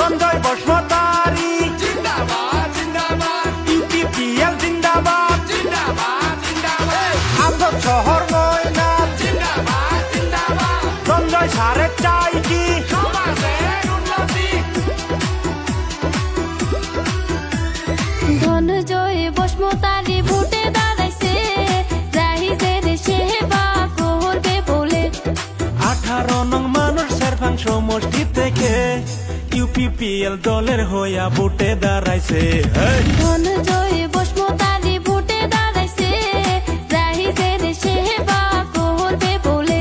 সঞ্জয় বসমতারি জিন্দাবাদ জিন্দাবাদ ইউপিপিএল জিন্দাবাদ জিন্দাবাদ জিন্দাবাদ আমগো শহর ময়না জিন্দাবাদ জিন্দাবাদ সঞ্জয় সারের চাই কি সমাজের উন্নতি ধনজয় বসমতারি ভোটে দাঁড়াইছে রাইজের সেবা করবে বলে 18 নং মানুষ সেরফাং সমষ্টি থেকে ইউপিপিএল দলের হইয়া ভোটে দাঁড়াইছে ধনজয় বসমতারি ভোটে দাঁড়াইছে রাইজের সেবা করবে বলে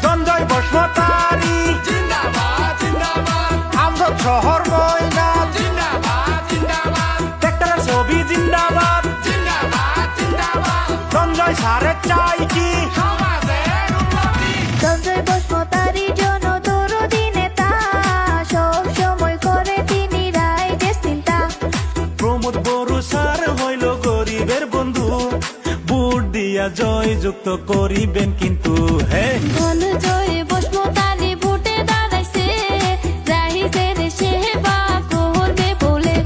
সঞ্জয় বসমতারি জিন্দাবাদ জিন্দাবাদ আমগো শহর ময়না জিন্দাবাদ জিন্দাবাদ ট্রাক্টরের ছবি জিন্দাবাদ জিন্দাবাদ জিন্দাবাদ সঞ্জয় সারের চাই কি সমাজের উন্নতি সঞ্জয় বসমতারি জনদরদি নেতা সব সময় করে তিনি রাইজের চিন্তা প্রমোদ বড়ু সার হইল গরিবের বন্ধু ভোট দিয়া জয় যুক্ত করিবেন কিন্তু ধনজয় বসমতারি ভোটে দাঁড়াইছে রাইজের সেবা করবে বলে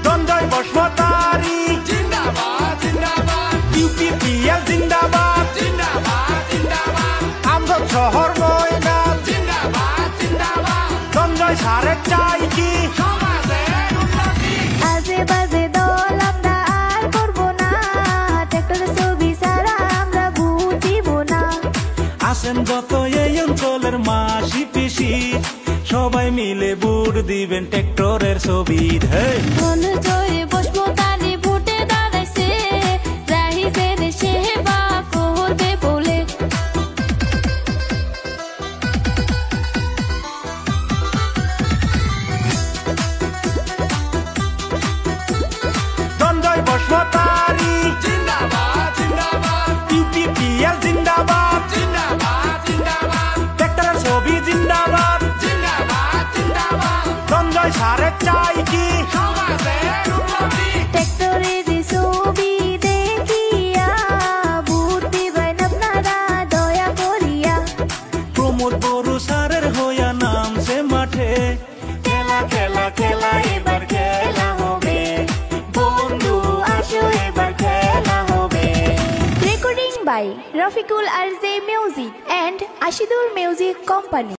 সঞ্জয় বসমতারি জিন্দাবাদ জিন্দাবাদ ইউপিপিএল জিন্দাবাদ জিন্দাবাদ জিন্দাবাদ আমগো শহর ময়না জিন্দাবাদ জিন্দাবাদ সঞ্জয় সারের চাই কি সমাজের উন্নতি আজে বাজে দল আমরা আর করবো না ট্রাক্টর ছবি ছাড়া আমরা ভোট দিব না আসেন যত এই অঞ্চলের মাসি পিসি সবাই মিলে ভোট দিবেন ট্রাক্টরের ছবি ধনজয় বসমতারি ভোটে দাঁড়াইছে রাইজের সেবা করবে বলে সঞ্জয় বসমতারি জিন্দাবাদ জিন্দাবাদ ইউপিপিএল জিন্দাবাদ জিন্দাবাদ জিন্দাবাদ ট্রাক্টরের ছবি জিন্দাবাদ জিন্দাবাদ জিন্দাবাদ সঞ্জয় সারের চাই কি সমাজের উন্নতি ট্রাক্টরের ছবি দেখিয়া ভোট দিবেন আপনারা দয়া করিয়া প্রমোদ বড়ু সারের হইয়া নামছে মাঠে খেলা খেলা খেলা এবার খেলা হবে বন্ধু আসো এবার খেলা হবে recording by Rafiqul RJ music and Ashidul music company.